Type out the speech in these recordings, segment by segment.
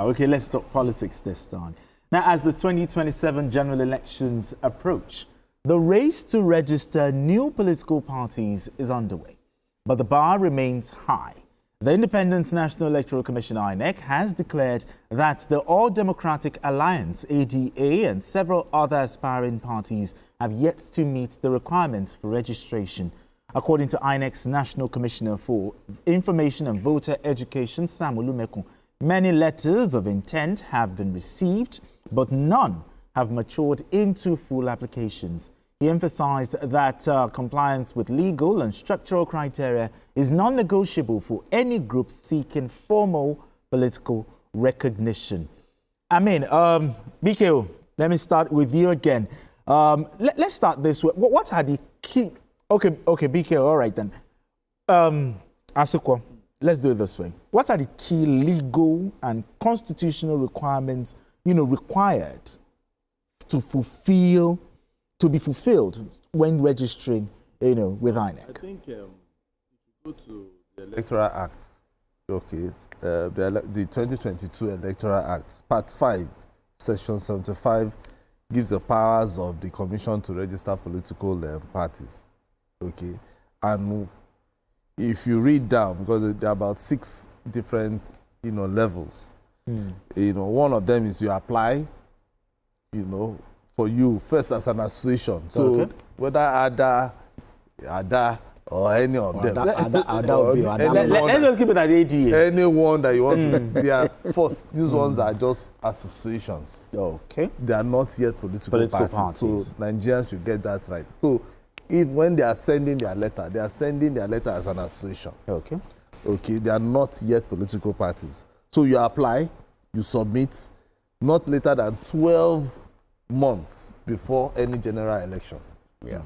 Okay, let's talk politics this time. Now, as the 2027 general elections approach, the race to register new political parties is underway, but the bar remains high. The Independent National Electoral Commission, INEC, has declared that the All Democratic Alliance, ADA, and several other aspiring parties have yet to meet the requirements for registration. According to INEC's National Commissioner for Information and Voter Education, Sam Olumekun, many letters of intent have been received, but none have matured into full applications. He emphasized that compliance with legal and structural criteria is non-negotiable for any group seeking formal political recognition. BKO, let me start with you again. Let's start this way. What are the key... Okay, BKO, all right then. Asukwa, let's do it this way. What are the key legal and constitutional requirements, required to be fulfilled when registering, with INEC? I think if you go to the Electoral Act, the 2022 Electoral Act, Part 5, Section 75, gives the powers of the Commission to register political parties. Okay, and if you read down, because there are about 6 different, levels. One of them is you apply, for you first as an association. So whether ADA or any of them. Let's just keep it at ADA. Anyone that you want to be at first. These ones are just associations. Okay. They are not yet political parties. So Nigerians should get that right. So when they are sending their letter, they are sending their letter as an association. Okay, they are not yet political parties. So you apply, you submit, not later than 12 months before any general election. Yeah.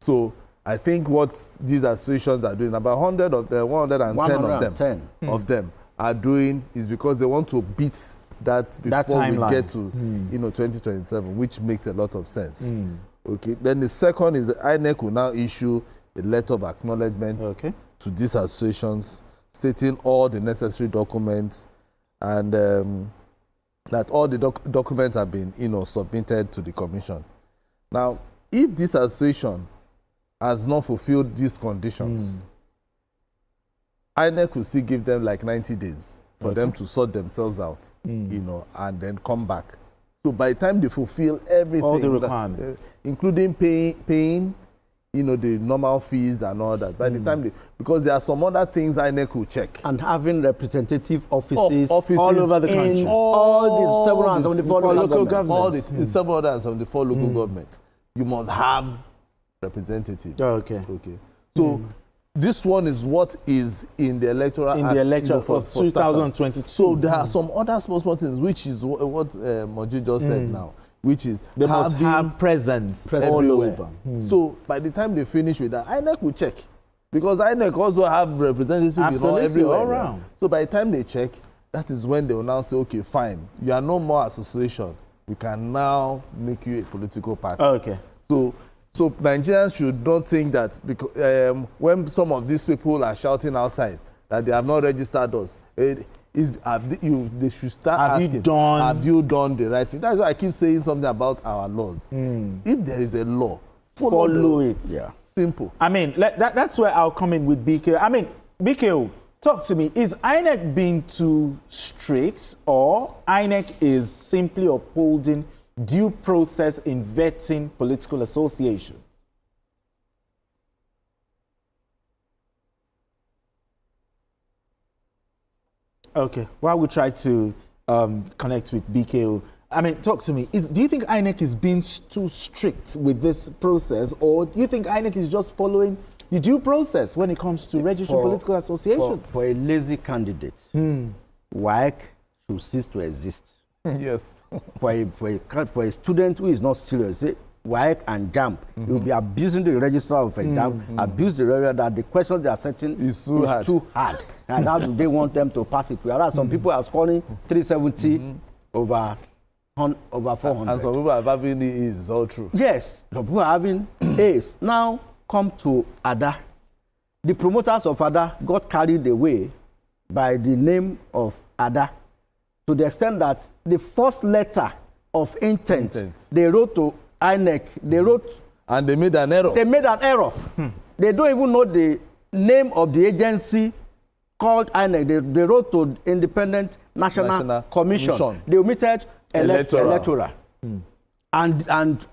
So I think what these associations are doing, about 110 of them are doing, is because they want to beat that before we get to 2027, which makes a lot of sense. Okay. Then the second is the INEC will now issue a letter of acknowledgement to these associations, stating all the necessary documents and that all the documents have been, submitted to the commission. Now, if this association has not fulfilled these conditions, INEC will still give them like 90 days for them to sort themselves out, and then come back. So by the time they fulfill everything, all the requirements, including paying, the normal fees and all that. By the time because there are some other things INEC will check. And having representative offices all over the country. All the 774 local governments. All the 774 local governments. You must have representatives. Okay. So this one is what is in the Electoral Act. The Electoral for 2022. So there are some other small things, which is what Moji just said now, which is they must have presence all over. So by the time they finish with that, INEC will check. Because INEC also have representatives everywhere. All around. So by the time they check, that is when they will now say, okay, fine, you are no more association. We can now make you a political party. Okay. So Nigerians should not think that because when some of these people are shouting outside that they have not registered us, they should start asking, have you done the right thing? That's why I keep saying something about our laws. If there is a law, follow it. Yeah. Simple. That's where I'll come in with BKO. BKO, talk to me. Is INEC being too strict, or INEC is simply upholding due process in vetting political associations? Okay, well, we'll try to connect with BKO. Talk to me. Do you think INEC is being too strict with this process, or do you think INEC is just following the due process when it comes to registering political associations? For a lazy candidate, WAEC should cease to exist. Yes. For a student who is not serious, WAEC and JAMB, he will be abusing the register of a JAMB, abuse the area that the questions they are setting is too hard. And how do they want them to pass it? Whereas some people are scoring 370 over 400. And some people are having the A's, it's all true. Yes, some people are having A's. Now come to ADA. The promoters of ADA got carried away by the name of ADA. to the extent that the first letter of intent. They wrote to INEC, and they made an error. They made an error. They don't even know the name of the agency called INEC. They wrote to Independent National Commission. They omitted Electoral. And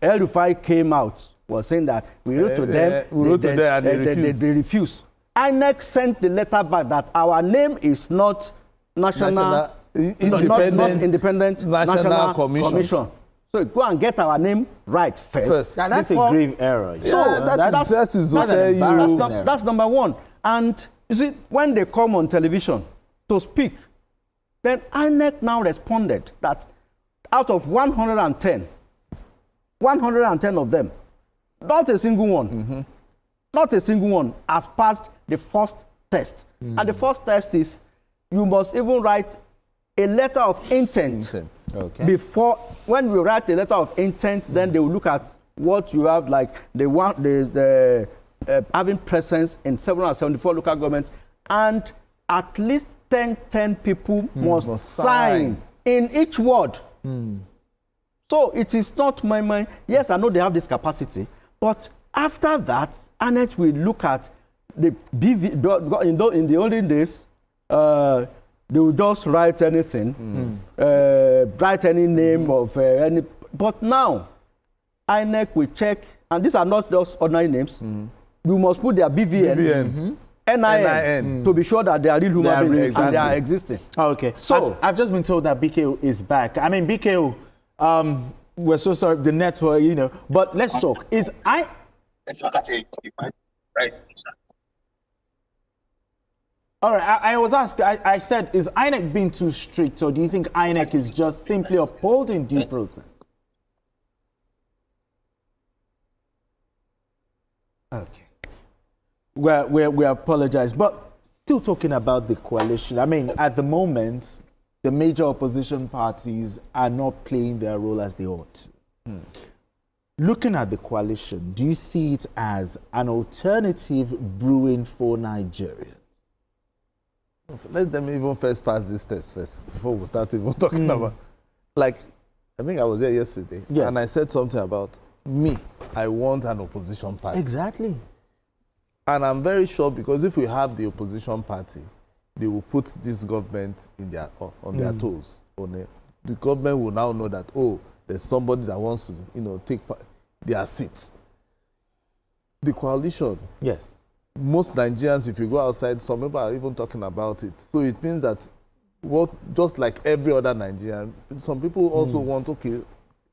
El Rufai came out, was saying that we wrote to them. We wrote to them and they refused. INEC sent the letter back that our name is not Independent National Commission. So go and get our name right first. That's a grave error. Yeah. So that's number one. And you see, when they come on television to speak, then INEC now responded that out of 110 of them, not a single one, not a single one has passed the first test. And the first test is you must even write a letter of intent. Okay. Before, when we write a letter of intent, then they will look at what you have, like having presence in 774 local governments, and at least 10 people must sign in each ward. So it is not my mind. Yes, I know they have this capacity, but after that, INEC will look at the BV. In the olden days, they will just write anything, write any name of any. But now, INEC will check, and these are not just ordinary names. You must put their BVN, NIN, to be sure that they are real human beings and they are existing. Okay. So I've just been told that BKO is back. I mean, BKO, we're so sorry, the network, you know. But let's talk. All right, I was asked, I said, is INEC being too strict, or do you think INEC is just simply upholding due process? Okay. Well, we apologize, but still talking about the coalition. I mean, at the moment, the major opposition parties are not playing their role as they ought to. Looking at the coalition, do you see it as an alternative brewing for Nigerians? Let them even first pass this test first before we start even talking about. Like, I think I was there yesterday, and I said something about me. I want an opposition party. Exactly. And I'm very sure, because if we have the opposition party, they will put this government in on their toes. The government will now know that, oh, there's somebody that wants to, take their seats. The coalition. Yes. Most Nigerians, if you go outside, some people are even talking about it. So it means that just like every other Nigerian, some people also want, okay,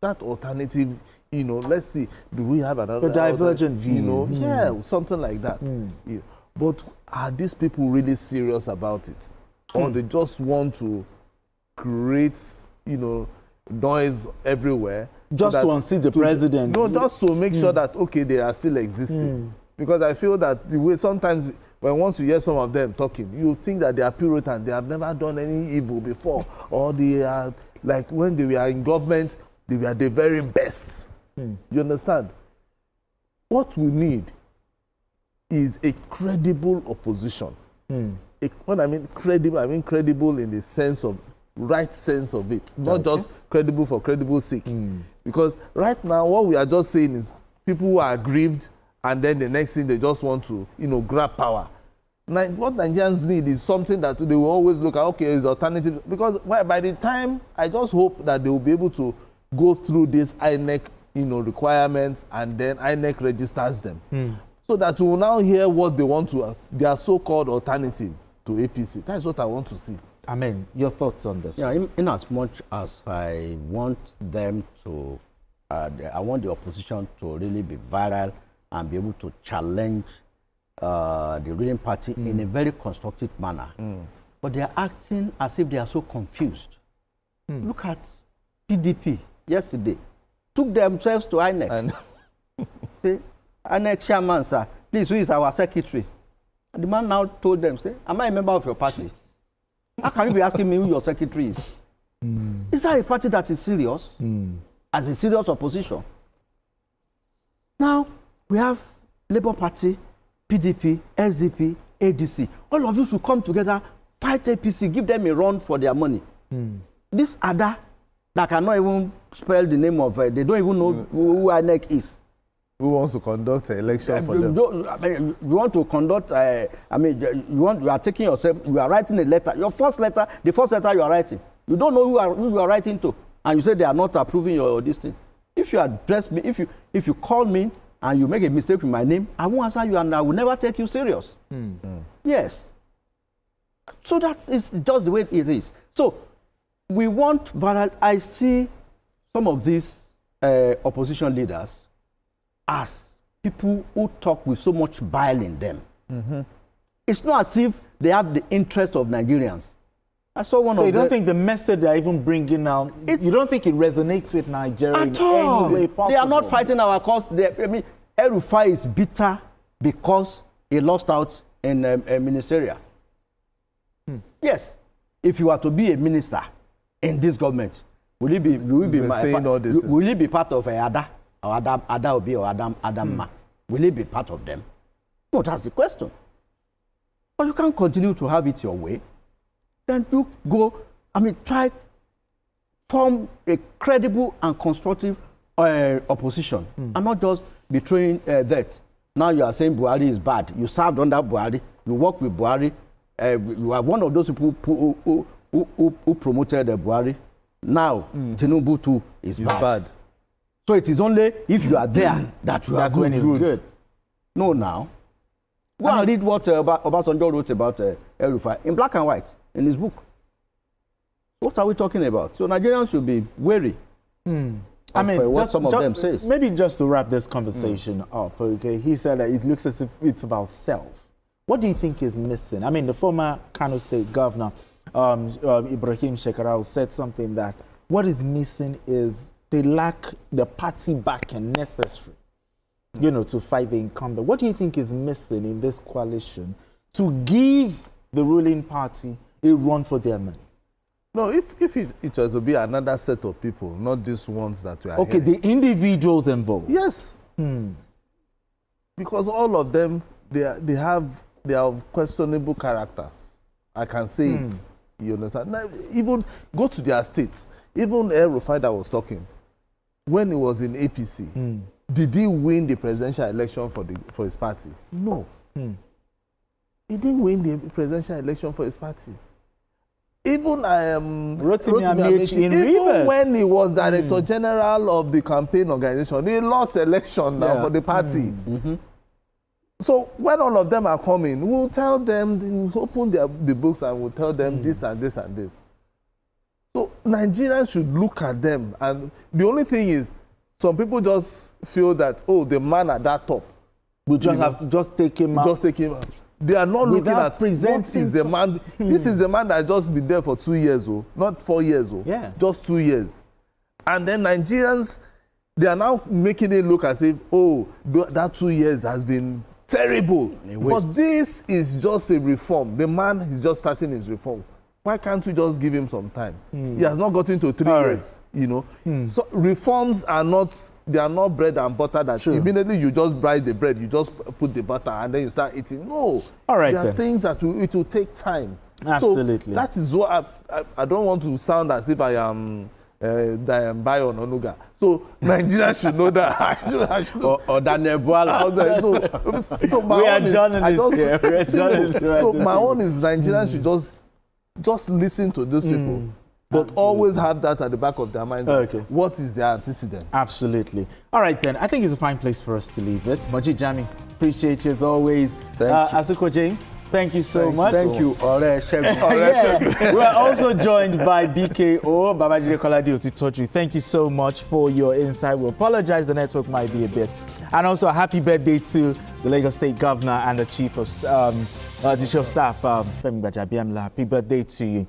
that alternative, let's see, do we have another divergent view? Yeah, something like that. Yeah. But are these people really serious about it? Or they just want to create, noise everywhere? Just to unseat the president? No, just to make sure that, okay, they are still existing. Because I feel that the way sometimes once you hear some of them talking, you think that they are Puritan, they have never done any evil before, or they are, like when they were in government, they were the very best. You understand? What we need is a credible opposition. When I mean credible in the right sense of it, not just credible for credible sake. Because right now, what we are just saying is people who are aggrieved, and then the next thing they just want to, grab power. What Nigerians need is something that they will always look at, okay, is alternative. Because by the time, I just hope that they will be able to go through this INEC, requirements, and then INEC registers them. So that we will now hear what they want to, their so-called alternative to APC. That's what I want to see. Amen. Your thoughts on this? Yeah, in as much as I want them to, I want the opposition to really be viral and be able to challenge the ruling party in a very constructive manner. But they are acting as if they are so confused. Look at PDP yesterday. Took themselves to INEC. Say, INEC chairman, sir, please, who is our secretary? And the man now told them, say, am I a member of your party? How can you be asking me who your secretary is? Is that a party that is serious? As a serious opposition? Now, we have Labour Party, PDP, SDP, ADC. All of you should come together, fight APC, give them a run for their money. this Ada that cannot even spell the name of, they don't even know who INEC is. Who wants to conduct an election for them? You want to conduct, you are taking yourself, you are writing a letter. Your first letter, the first letter you are writing, you don't know who you are writing to. And you say they are not approving your this thing. If you address me, if you call me and you make a mistake with my name, I won't answer you and I will never take you serious. Yes. So that's just the way it is. So we want, I see some of these opposition leaders as people who talk with so much bile in them. It's not as if they have the interest of Nigerians. I saw one. So you don't think the message they're even bringing out, you don't think it resonates with Nigeria in all. any way possible? They are not fighting our cause. El-Rufai is bitter because he lost out in ministerial. Yes. If you are to be a minister in this government, will he be part of Ada? Or Ada Obi or Adamma? Will he be part of them? No, that's the question. But you can't continue to have it your way. Then you go, try form a credible and constructive opposition and not just betraying that. Now you are saying Buhari is bad. You served under Buhari. You work with Buhari. You are one of those people who promoted Buhari. Now, Tinubu too is bad. So it is only if you are there that you are good. When it's good. No, now. Go and read what Obasanjo wrote about El-Rufai in black and white in his book. What are we talking about? So Nigerians should be wary. What some of them says. Maybe just to wrap this conversation up, okay? He said that it looks as if it's about self. What do you think is missing? The former Kano State Governor, Ibrahim Shekarau, said something that what is missing is they lack the party backing necessary, to fight the incumbent. What do you think is missing in this coalition to give the ruling party a run for their money? No, if it was to be another set of people, not these ones that we are Okay, hearing. the individuals involved. Yes. Because all of them, they have questionable characters. I can say it. You understand? Now, even go to their states. Even El-Rufai that was talking, when he was in APC, did he win the presidential election for his party? No. He didn't win the presidential election for his party. Even Rotimi Amechi, even when he was director general of the campaign organization, he lost election now for the party. So when all of them are coming, we'll tell them, we'll open the books and we'll tell them this and this and this. So Nigerians should look at them, and the only thing is, some people just feel that, the man at that top, we just have to just take him out. Just take him out. They are not looking at what is the man. This is the man that has just been there for 2 years, not 4 years, Yes. Just 2 years. And then Nigerians, they are now making it look as if, that 2 years has been terrible. But this is just a reform. The man is just starting his reform. Why can't we just give him some time? He has not gotten to 3 years, So reforms are not bread and butter that immediately you just buy the bread, you just put the butter and then you start eating. No. All right, there are things that it will take time. Absolutely. So that is what I don't want to sound as if I am Bayo Onuga. So Nigerians should know that. I should or Daniel Bwala. No. So we are journalists here. We are journalists. So my own is Nigerians should just listen to these people, but always have that at the back of their minds. Okay. What is their antecedent? Absolutely. All right, then. I think it's a fine place for us to leave it. Majid Jami, appreciate you as always. Thank you. Asuko James, thank you so much. Thank you. We're also joined by BKO, Babajide Kolade Otitoju. Thank you so much for your insight. We apologize, the network might be a bit. And also a happy birthday to the Lagos State Governor and the Chief of Staff, Femi Gbajabiamila. Happy birthday to you.